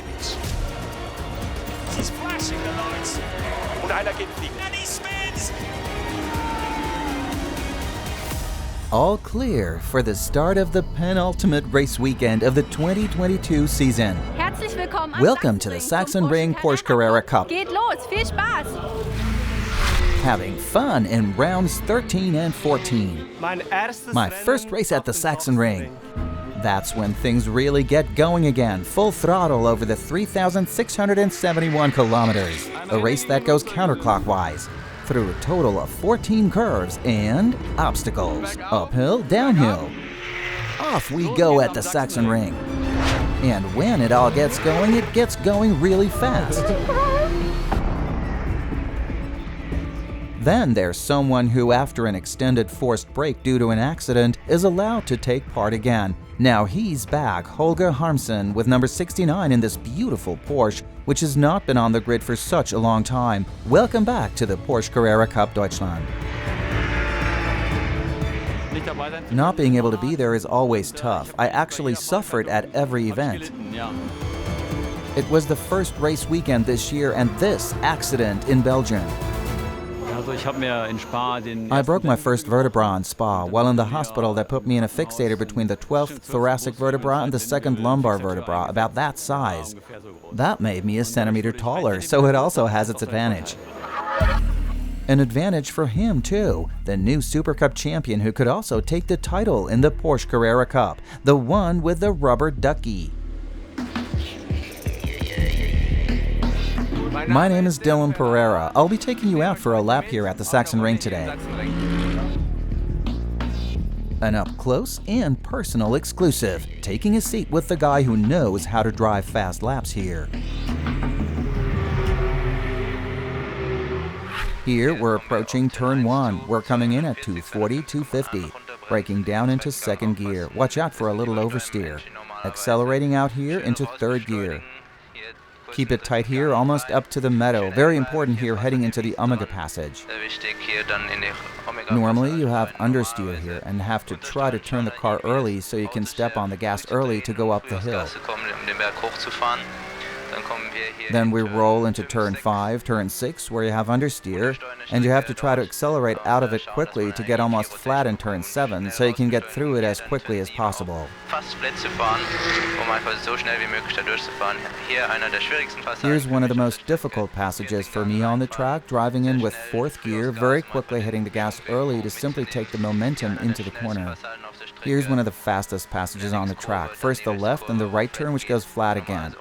limits. He's flashing the lights. Und einer geht fliegen. And he spins. All clear for the start of the penultimate race weekend of the 2022 season. Herzlich willkommen. Welcome to the Sachsenring Porsche Carrera Cup. Geht los, viel Spaß. Having fun in rounds 13 and 14. My first race at the Sachsenring. That's when things really get going again, full throttle over the 3,671 kilometers. A race that goes counterclockwise through a total of 14 curves and obstacles. Uphill, downhill. Off we go at the Sachsenring. And when it all gets going really fast. Then there's someone who, after an extended forced break due to an accident, is allowed to take part again. Now he's back, Holger Harmsen, with number 69 in this beautiful Porsche, which has not been on the grid for such a long time. Welcome back to the Porsche Carrera Cup Deutschland. Not being able to be there is always tough. I actually suffered at every event. It was the first race weekend this year and this accident in Belgium. I broke my first vertebra in Spa while in the hospital. That put me in a fixator between the 12th thoracic vertebra and the 2nd lumbar vertebra, about that size. That made me a centimeter taller, so it also has its advantage. An advantage for him too, the new Super Cup champion who could also take the title in the Porsche Carrera Cup, the one with the rubber ducky. My name is Dylan Pereira. I'll be taking you out for a lap here at the Sachsenring today. An up-close and personal exclusive, taking a seat with the guy who knows how to drive fast laps here. Here we're approaching turn 1. We're coming in at 240, 250. Braking down into 2nd gear. Watch out for a little oversteer. Accelerating out here into 3rd gear. Keep it tight here, almost up to the meadow. Very important here heading into the Omega passage. Normally you have understeer here and have to try to turn the car early so you can step on the gas early to go up the hill. Then we roll into turn 5, turn 6, where you have understeer, and you have to try to accelerate out of it quickly to get almost flat in turn 7 so you can get through it as quickly as possible. Here's one of the most difficult passages for me on the track, driving in with 4th gear, very quickly hitting the gas early to simply take the momentum into the corner. Here's one of the fastest passages on the track, first the left and the right turn, which goes flat again.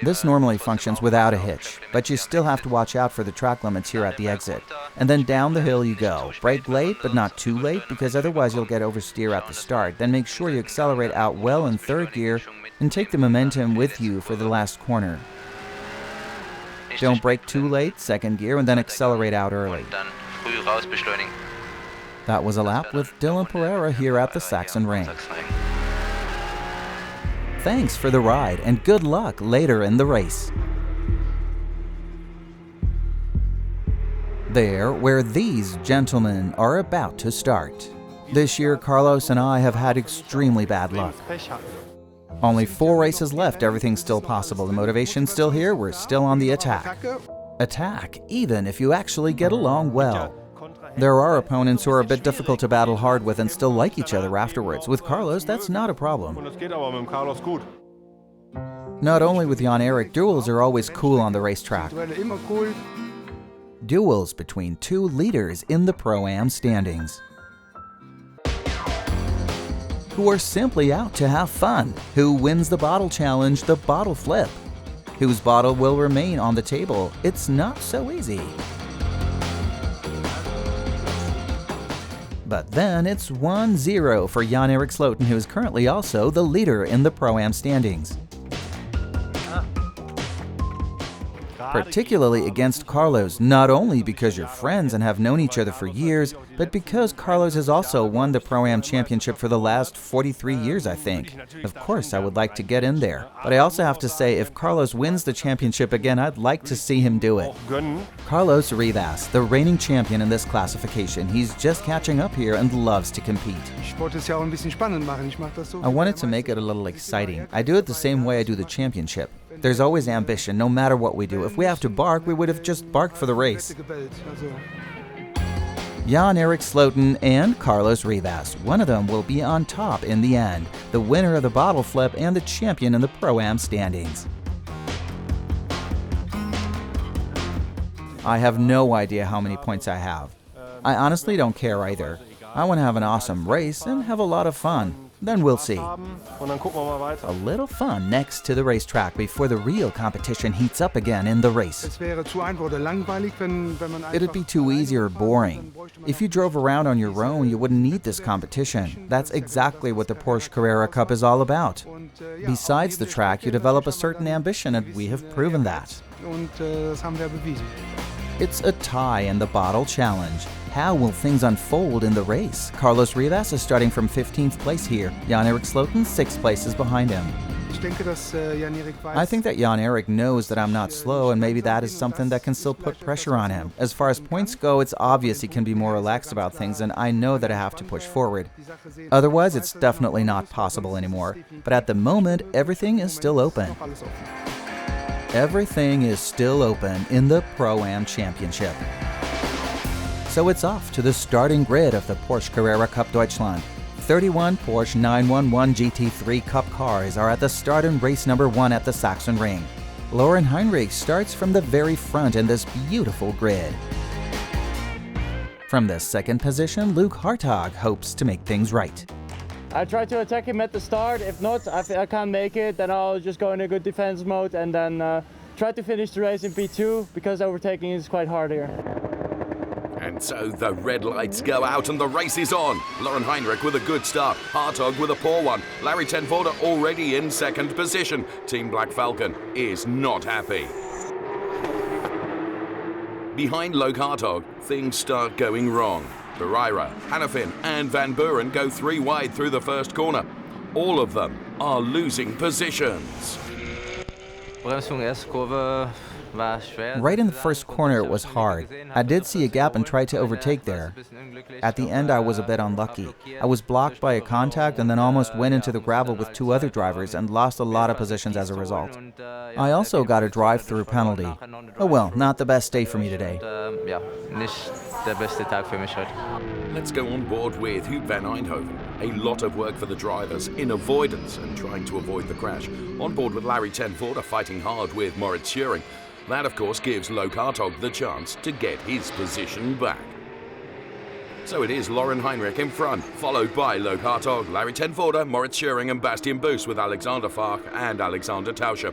This normally functions without a hitch, but you still have to watch out for the track limits here at the exit. And then down the hill you go. Brake late, but not too late, because otherwise you'll get oversteer at the start. Then make sure you accelerate out well in 3rd gear and take the momentum with you for the last corner. Don't brake too late, 2nd gear, and then accelerate out early. That was a lap with Dylan Pereira here at the Sachsenring. Thanks for the ride and good luck later in the race. There, where these gentlemen are about to start. This year, Carlos and I have had extremely bad luck. Only 4 races left, everything's still possible. The motivation's still here, we're still on the attack. Attack, even if you actually get along well. There are opponents who are a bit difficult to battle hard with and still like each other afterwards. With Carlos, that's not a problem. Not only with Jan-Erik, duels are always cool on the racetrack. Duels between 2 leaders in the Pro-Am standings. Who are simply out to have fun. Who wins the bottle challenge, the bottle flip. Whose bottle will remain on the table. It's not so easy. But then it's 1-0 for Jan-Erik Sloten, who is currently also the leader in the Pro-Am standings. Particularly against Carlos, not only because you're friends and have known each other for years, but because Carlos has also won the Pro-Am Championship for the last 43 years, I think. Of course, I would like to get in there. But I also have to say, if Carlos wins the championship again, I'd like to see him do it. Carlos Rivas, the reigning champion in this classification. He's just catching up here and loves to compete. I wanted to make it a little exciting. I do it the same way I do the championship. There's always ambition, no matter what we do. If we have to bark, we would have just barked for the race. Jan-Erik Sloten and Carlos Rivas. One of them will be on top in the end, the winner of the bottle flip and the champion in the Pro-Am standings. I have no idea how many points I have. I honestly don't care either. I want to have an awesome race and have a lot of fun. Then we'll see. A little fun next to the racetrack before the real competition heats up again in the race. It'd be too easy or boring. If you drove around on your own, you wouldn't need this competition. That's exactly what the Porsche Carrera Cup is all about. Besides the track, you develop a certain ambition, and we have proven that. It's a tie in the bottle challenge. How will things unfold in the race? Carlos Rivas is starting from 15th place here. Jan-Erik Sloten, 6 places behind him. I think that Jan-Erik knows that I'm not slow, and maybe that is something that can still put pressure on him. As far as points go, it's obvious he can be more relaxed about things, and I know that I have to push forward. Otherwise, it's definitely not possible anymore. But at the moment, everything is still open. Everything is still open in the Pro-Am Championship. So it's off to the starting grid of the Porsche Carrera Cup Deutschland. 31 Porsche 911 GT3 Cup cars are at the start in race number 1 at the Sachsenring. Laurin Heinrich starts from the very front in this beautiful grid. From the second position, Luke Hartog hopes to make things right. I try to attack him at the start. If not, I can't make it, then I'll just go in a good defense mode and then try to finish the race in P2 because overtaking is quite hard here. And so the red lights go out and the race is on. Laurin Heinrich with a good start, Hartog with a poor one. Larry Tenforder already in second position. Team Black Falcon is not happy. Behind Luke Hartog, things start going wrong. Carrera, Hannafin and Van Buren go 3 wide through the first corner. All of them are losing positions. Right in the first corner it was hard. I did see a gap and tried to overtake there. At the end I was a bit unlucky. I was blocked by a contact and then almost went into the gravel with 2 other drivers and lost a lot of positions as a result. I also got a drive-through penalty. Oh well, not the best day for me today. Let's go on board with Huub van Eindhoven. A lot of work for the drivers in avoidance and trying to avoid the crash. On board with Larry Tenforder fighting hard with Moritz Schuring. That, of course, gives Luke Hartog the chance to get his position back. So it is Laurin Heinrich in front, followed by Luke Hartog, Larry Tenforder, Moritz Schuring and Bastian Boos with Alexander Fark and Alexander Tauscher.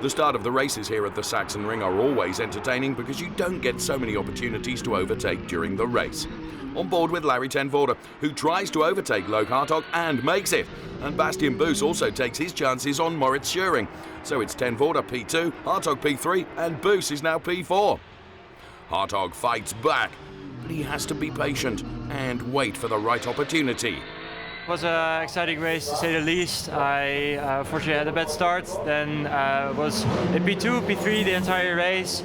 The start of the races here at the Sachsenring are always entertaining because you don't get so many opportunities to overtake during the race. On board with Larry Tenforder, who tries to overtake Luke Hartog and makes it. And Bastian Boos also takes his chances on Moritz Schuring. So it's Tenforder P2, Hartog P3, and Boos is now P4. Hartog fights back, but he has to be patient and wait for the right opportunity. It was an exciting race, to say the least. I unfortunately had a bad start, then was in P2, P3 the entire race.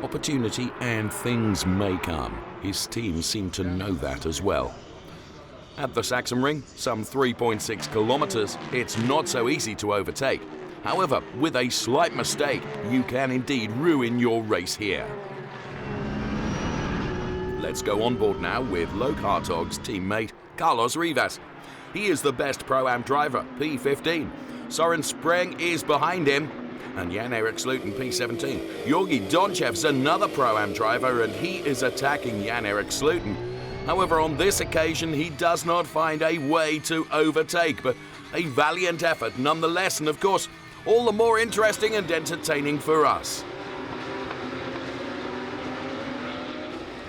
Opportunity and things may come. His team seem to know that as well. At the Sachsenring, some 3.6 kilometers, it's not so easy to overtake. However, with a slight mistake, you can indeed ruin your race here. Let's go on board now with Luke Hartog's teammate, Carlos Rivas. He is the best Pro-Am driver, P15. Soren Spreng is behind him, and Jan-Erik Sloten, P17. Georgi Donchev's another Pro-Am driver, and he is attacking Jan-Erik Sloten. However, on this occasion, he does not find a way to overtake, but a valiant effort nonetheless, and of course, all the more interesting and entertaining for us.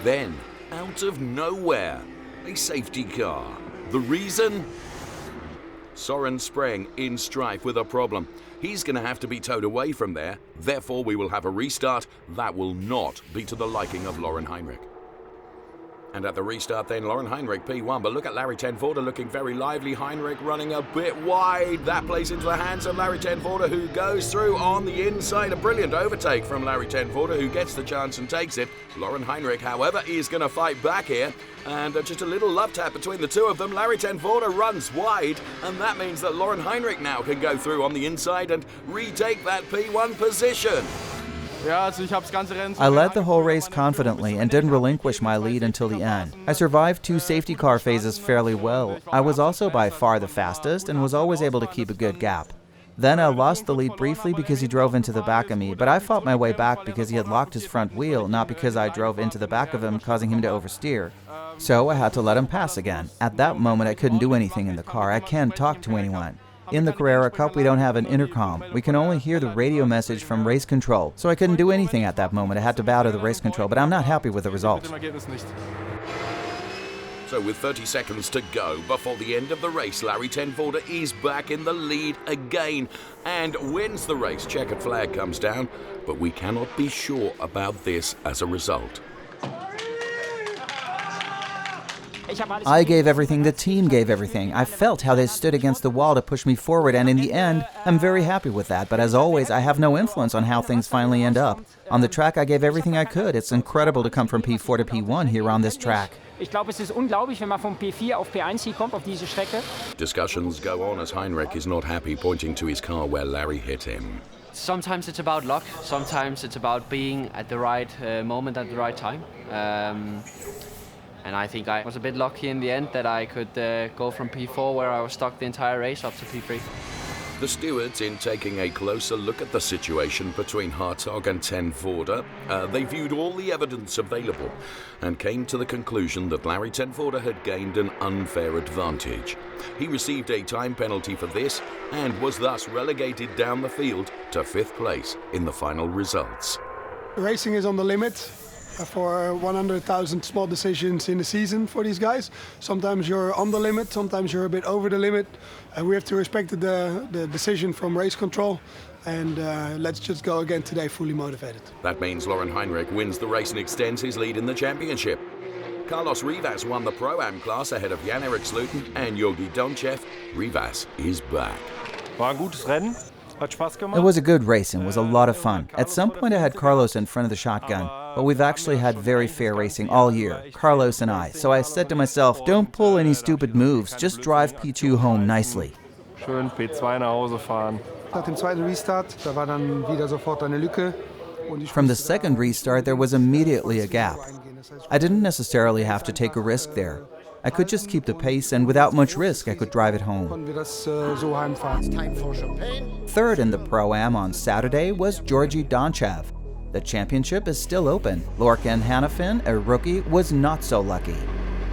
Then, out of nowhere, a safety car. The reason? Soren Spreng in strife with a problem. He's going to have to be towed away from there. Therefore, we will have a restart that will not be to the liking of Laurin Heinrich. And at the restart then, Laurin Heinrich P1. But look at Larry Tenforder looking very lively. Heinrich running a bit wide. That plays into the hands of Larry Tenforder, who goes through on the inside. A brilliant overtake from Larry Tenforder, who gets the chance and takes it. Laurin Heinrich, however, is going to fight back here. And just a little love tap between the two of them. Larry Tenforder runs wide, and that means that Laurin Heinrich now can go through on the inside and retake that P1 position. I led the whole race confidently and didn't relinquish my lead until the end. I survived 2 safety car phases fairly well. I was also by far the fastest and was always able to keep a good gap. Then I lost the lead briefly because he drove into the back of me, but I fought my way back because he had locked his front wheel, not because I drove into the back of him, causing him to oversteer. So I had to let him pass again. At that moment, I couldn't do anything in the car. I can't talk to anyone. In the Carrera Cup, we don't have an intercom. We can only hear the radio message from race control. So I couldn't do anything at that moment. I had to bow to the race control, but I'm not happy with the result. So with 30 seconds to go before the end of the race, Larry Tenforder is back in the lead again and wins the race. Checkered flag comes down, but we cannot be sure about this as a result. I gave everything, the team gave everything. I felt how they stood against the wall to push me forward, and in the end, I'm very happy with that. But as always, I have no influence on how things finally end up. On the track, I gave everything I could. It's incredible to come from P4 to P1 here on this track. Ich glaube, es ist unglaublich, wenn man von P4 auf P1 hier kommt, auf diese Strecke. Discussions go on as Heinrich is not happy, pointing to his car where Larry hit him. Sometimes it's about luck, sometimes it's about being at the right moment at the right time. And I think I was a bit lucky in the end that I could go from P4, where I was stuck the entire race, up to P3. The stewards, in taking a closer look at the situation between Hartog and Tenforder, they viewed all the evidence available and came to the conclusion that Larry Tenforder had gained an unfair advantage. He received a time penalty for this and was thus relegated down the field to 5th place in the final results. Racing is on the limit for 100,000 small decisions in the season for these guys. Sometimes you're on the limit, sometimes you're a bit over the limit. We have to respect the decision from race control, and let's just go again today fully motivated. That means Laurin Heinrich wins the race and extends his lead in the championship. Carlos Rivas won the Pro-Am class ahead of Jan-Erik Sluten and Georgi Donchev. Rivas is back. War ein gutes Rennen. It was a good race and was a lot of fun. At some point I had Carlos in front of the shotgun, but we've actually had very fair racing all year, Carlos and I. So I said to myself, don't pull any stupid moves, just drive P2 home nicely. Schön P2 nach Hause fahren. Nach dem zweiten Restart, da war dann wieder sofort eine Lücke. From the second restart, there was immediately a gap. I didn't necessarily have to take a risk there. I could just keep the pace, and without much risk, I could drive it home. Third in the Pro-Am on Saturday was Georgi Donchev. The championship is still open. Laurin Heinrich, a rookie, was not so lucky.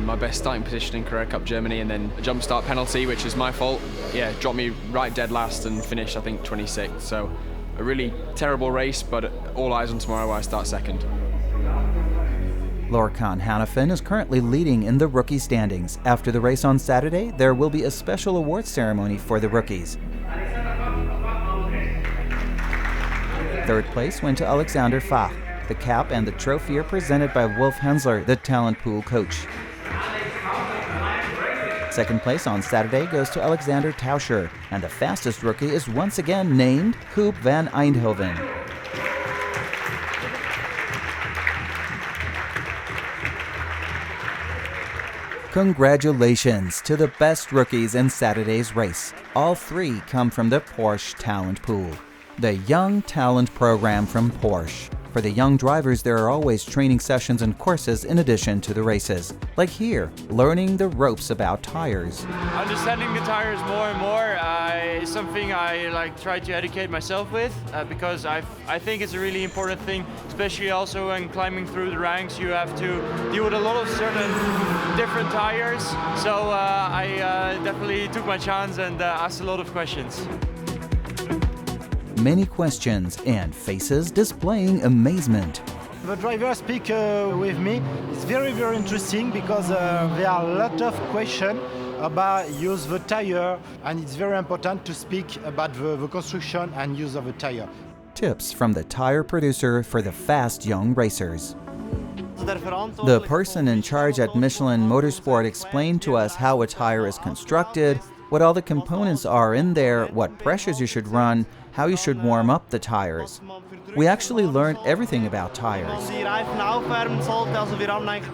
My best starting position in Carrera Cup Germany, and then a jump start penalty, which is my fault. Yeah, dropped me right dead last and finished, I think, 26th. So a really terrible race, but all eyes on tomorrow where I start second. Laurin Heinrich is currently leading in the rookie standings. After the race on Saturday, there will be a special awards ceremony for the rookies. Third place went to Alexander Fach. The cap and the trophy are presented by Wolf Hensler, the talent pool coach. Second place on Saturday goes to Alexander Tauscher, and the fastest rookie is once again named Huub van Eindhoven. Congratulations to the best rookies in Saturday's race. All 3 come from the Porsche Talent Pool, the Young Talent program from Porsche. For the young drivers, there are always training sessions and courses in addition to the races. Like here, learning the ropes about tires. Understanding the tires more and more is something I try to educate myself with because I think it's a really important thing, especially also when climbing through the ranks. You have to deal with a lot of certain different tires. So I definitely took my chance and asked a lot of questions. Many questions and faces displaying amazement. The driver speak with me. It's very, very interesting because there are a lot of questions about use the tire, and it's very important to speak about the construction and use of the tire. Tips from the tire producer for the fast young racers. The person in charge at Michelin Motorsport explained to us how a tire is constructed, what all the components are in there, what pressures you should run, how you should warm up the tires. We actually learned everything about tires.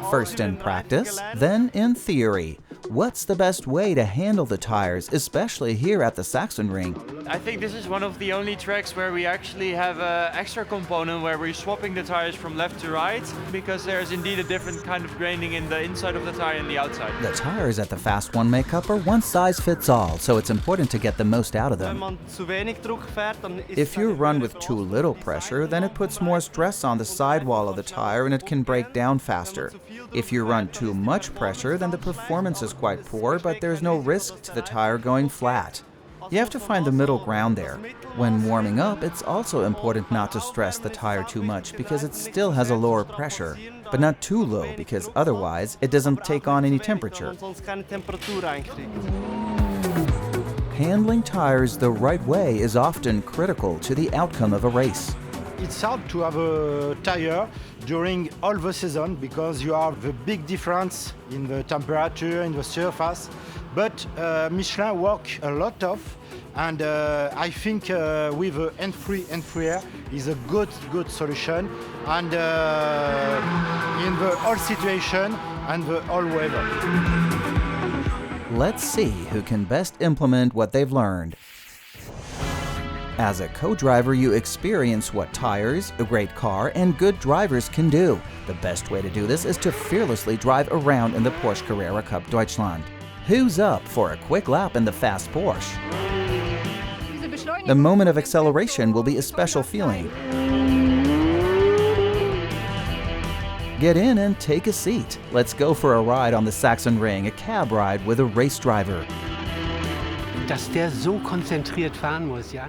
First in practice, then in theory. What's the best way to handle the tires, especially here at the Sachsenring? I think this is one of the only tracks where we actually have an extra component where we're swapping the tires from left to right, because there's indeed a different kind of graining in the inside of the tire and the outside. The tires at the Fast One Make-Up are one size fits all, so it's important to get the most out of them. If you run with too little pressure, then it puts more stress on the sidewall of the tire and it can break down faster. If you run too much pressure, then the performance is quite poor, but there's no risk to the tire going flat. You have to find the middle ground there. When warming up, it's also important not to stress the tire too much because it still has a lower pressure, but not too low because otherwise it doesn't take on any temperature. Handling tires the right way is often critical to the outcome of a race. It's hard to have a tire during all the season because you have a big difference in the temperature, in the surface. But Michelin work a lot of, and I think with hand-free air is a good solution, and in the all situation and the all weather. Let's see who can best implement what they've learned. As a co-driver, you experience what tires, a great car, and good drivers can do. The best way to do this is to fearlessly drive around in the Porsche Carrera Cup Deutschland. Who's up for a quick lap in the fast Porsche? The moment of acceleration will be a special feeling. Get in and take a seat. Let's go for a ride on the Sachsenring, a cab ride with a race driver.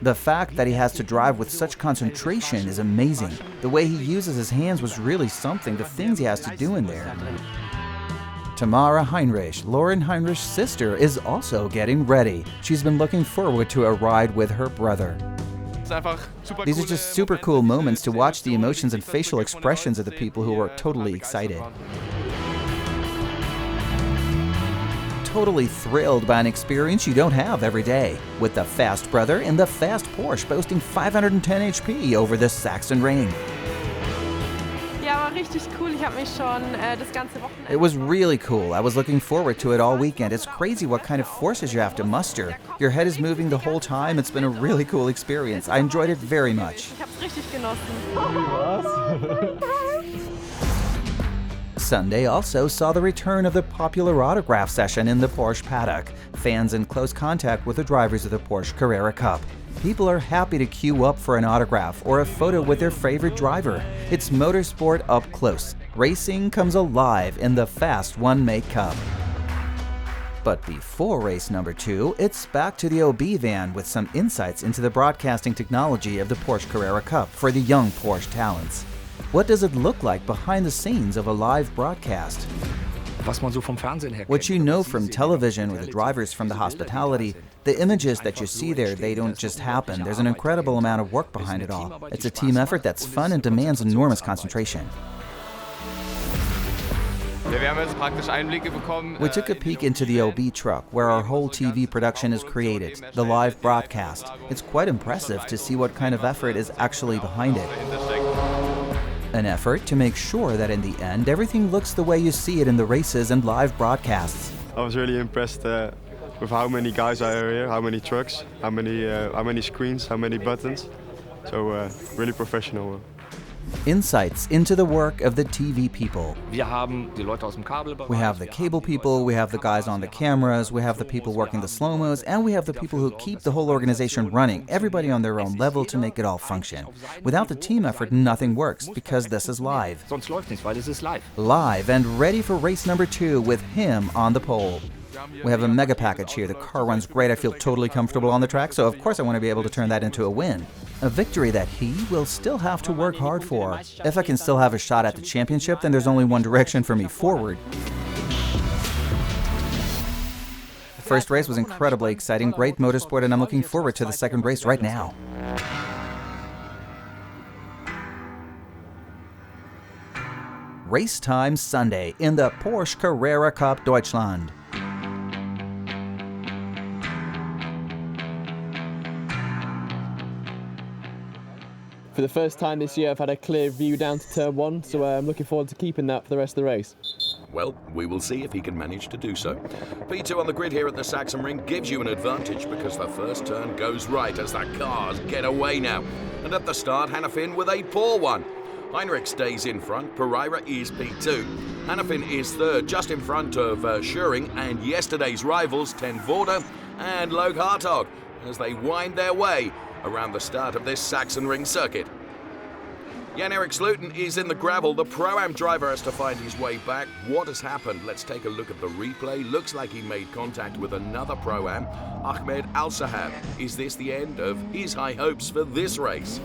The fact that he has to drive with such concentration is amazing. The way he uses his hands was really something, the things he has to do in there. Laurin Heinrich, Laurin Heinrich's sister, is also getting ready. She's been looking forward to a ride with her brother. These are just super cool moments to watch the emotions and facial expressions of the people who are totally excited. Totally thrilled by an experience you don't have every day, with the fast brother in the fast Porsche boasting 510 HP over the Sachsenring. It was really cool. I was looking forward to it all weekend. It's crazy what kind of forces you have to muster. Your head is moving the whole time. It's been a really cool experience. I enjoyed it very much. Sunday also saw the return of the popular autograph session in the Porsche paddock. Fans in close contact with the drivers of the Porsche Carrera Cup. People are happy to queue up for an autograph or a photo with their favorite driver. It's motorsport up close. Racing comes alive in the Fast One Make Cup. But before race number 2, it's back to the OB van with some insights into the broadcasting technology of the Porsche Carrera Cup for the young Porsche talents. What does it look like behind the scenes of a live broadcast? What you know from television or the drivers from the hospitality, the images that you see there, they don't just happen. There's an incredible amount of work behind it all. It's a team effort that's fun and demands enormous concentration. We took a peek into the OB truck, where our whole TV production is created, the live broadcast. It's quite impressive to see what kind of effort is actually behind it. An effort to make sure that in the end, everything looks the way you see it in the races and live broadcasts. I was really impressed with how many guys are here, how many trucks, how many screens, how many buttons. So really professional. Insights into the work of the TV people. We have the cable people, we have the guys on the cameras, we have the people working the slow-mos, and we have the people who keep the whole organization running, everybody on their own level to make it all function. Without the team effort, nothing works, because this is live. Live and ready for race number 2 with him on the pole. We have a mega package here. The car runs great. I feel totally comfortable on the track, so of course I want to be able to turn that into a win. A victory that he will still have to work hard for. If I can still have a shot at the championship, then there's only one direction for me, forward. The first race was incredibly exciting, great motorsport, and I'm looking forward to the second race right now. Race time Sunday in the Porsche Carrera Cup Deutschland. For the first time this year, I've had a clear view down to turn one, so I'm looking forward to keeping that for the rest of the race. Well, we will see if he can manage to do so. P2 on the grid here at the Sachsenring gives you an advantage because the first turn goes right as the cars get away now. And at the start, Hannafin with a poor one. Heinrich stays in front, Pereira is P2. Hannafin is third, just in front of Schuring and yesterday's rivals, Ten Voorde and Log Hartog, as they wind their way around the start of this Sachsenring circuit. Jan-Erik Slooten is in the gravel. The Pro-Am driver has to find his way back. What has happened? Let's take a look at the replay. Looks like he made contact with another Pro-Am, Ahmed Al-Sahab. Is this the end of his high hopes for this race?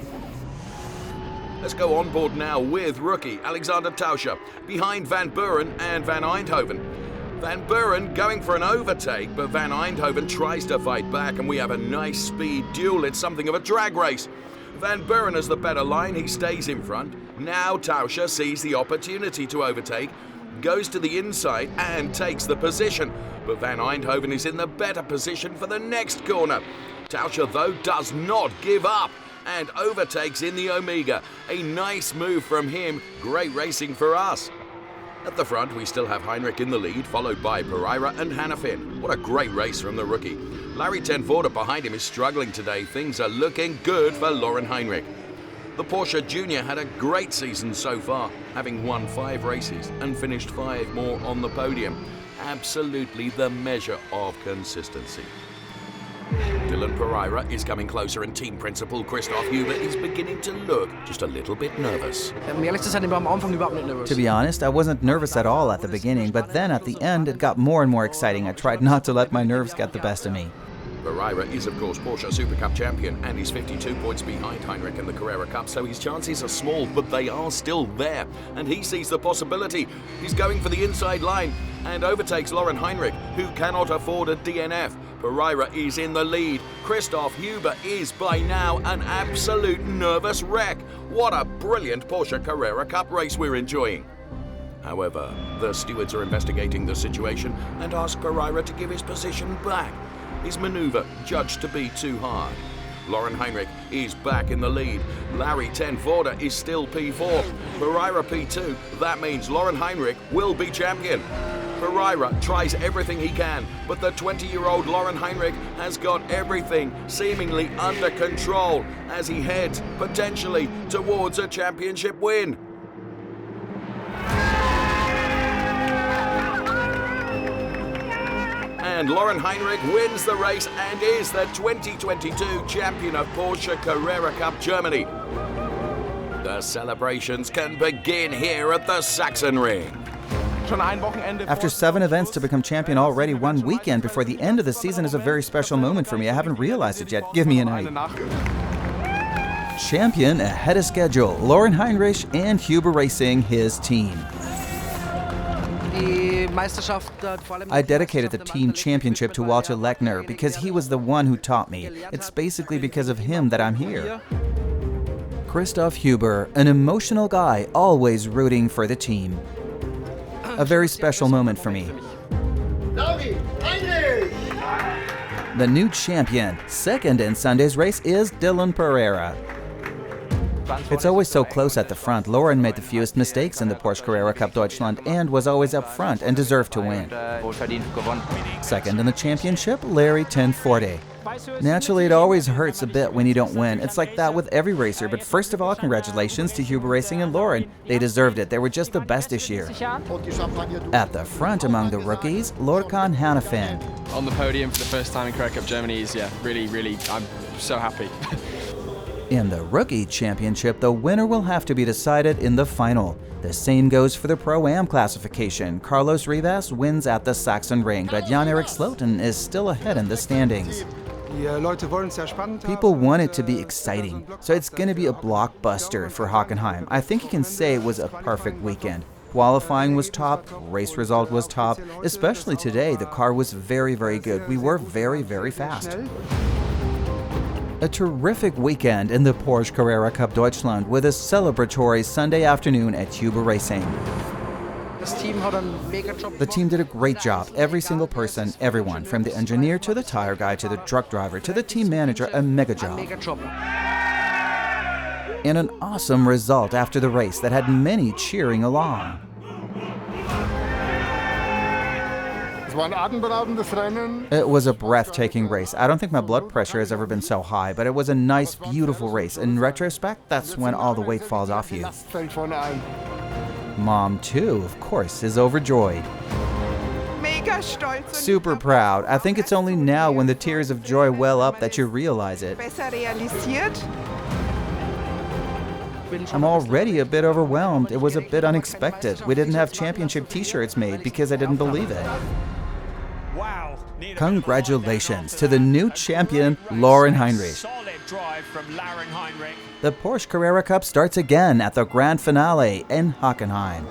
Let's go on board now with rookie Alexander Tauscher, behind Van Buren and Van Eindhoven. Van Buren going for an overtake, but Van Eindhoven tries to fight back, and we have a nice speed duel. It's something of a drag race. Van Buren has the better line, he stays in front. Now Tauscher sees the opportunity to overtake, goes to the inside and takes the position. But Van Eindhoven is in the better position for the next corner. Tauscher, though, does not give up and overtakes in the Omega. A nice move from him, great racing for us. At the front, we still have Heinrich in the lead, followed by Pereira and Hannafin. What a great race from the rookie. Larry Ten Voorde behind him is struggling today. Things are looking good for Laurin Heinrich. The Porsche Junior had a great season so far, having won 5 races and finished 5 more on the podium. Absolutely the measure of consistency. Dylan Pereira is coming closer, and team principal Christoph Huber is beginning to look just a little bit nervous. To be honest, I wasn't nervous at all at the beginning, but then at the end it got more and more exciting. I tried not to let my nerves get the best of me. Pereira is, of course, Porsche Super Cup champion, and he's 52 points behind Heinrich in the Carrera Cup, so his chances are small, but they are still there, and he sees the possibility. He's going for the inside line and overtakes Laurin Heinrich, who cannot afford a DNF. Pereira is in the lead. Christoph Huber is by now an absolute nervous wreck. What a brilliant Porsche Carrera Cup race we're enjoying. However, the stewards are investigating the situation and ask Pereira to give his position back. His maneuver judged to be too hard. Laurin Heinrich is back in the lead. Larry Ten Voorde is still P4. Pereira P2. That means Laurin Heinrich will be champion. Pereira tries everything he can, but the 20-year-old Laurin Heinrich has got everything seemingly under control as he heads potentially towards a championship win. And Laurin Heinrich wins the race and is the 2022 champion of Porsche Carrera Cup Germany. The celebrations can begin here at the Sachsenring. After 7 events to become champion already, 1 weekend before the end of the season is a very special moment for me. I haven't realized it yet. Give me an eye. Champion ahead of schedule, Laurin Heinrich and Huber Racing, his team. I dedicated the team championship to Walter Lechner because he was the one who taught me. It's basically because of him that I'm here. Christoph Huber, an emotional guy, always rooting for the team. A very special moment for me. The new champion, second in Sunday's race, is Dylan Pereira. It's always so close at the front. Laurin made the fewest mistakes in the Porsche Carrera Cup Deutschland and was always up front and deserved to win. Second in the championship, Larry Ten Voorde. Naturally, it always hurts a bit when you don't win. It's like that with every racer, but first of all, congratulations to Huber Racing and Laurin. They deserved it. They were just the best this year. At the front among the rookies, Lorcan Hannafin. On the podium for the first time in Carrera Cup Germany is, really, I'm so happy. In the Rookie Championship, the winner will have to be decided in the final. The same goes for the Pro-Am classification. Carlos Rivas wins at the Sachsenring, but Jan-Erik Slooten is still ahead in the standings. People want it to be exciting, so it's going to be a blockbuster for Hockenheim. I think you can say it was a perfect weekend. Qualifying was top, race result was top, especially today. The car was very, very good. We were very, very fast. A terrific weekend in the Porsche Carrera Cup Deutschland with a celebratory Sunday afternoon at Huber Racing. The team did a great job. Every single person, everyone, from the engineer to the tire guy to the truck driver to the team manager, a mega job. And an awesome result after the race that had many cheering along. It was a breathtaking race. I don't think my blood pressure has ever been so high, but it was a nice, beautiful race. In retrospect, that's when all the weight falls off you. Mom, too, of course, is overjoyed. Super proud. I think it's only now when the tears of joy well up that you realize it. I'm already a bit overwhelmed. It was a bit unexpected. We didn't have championship t-shirts made because I didn't believe it. Wow. Congratulations to the new champion, Laurin Heinrich. Solid drive from Laurin Heinrich. The Porsche Carrera Cup starts again at the grand finale in Hockenheim.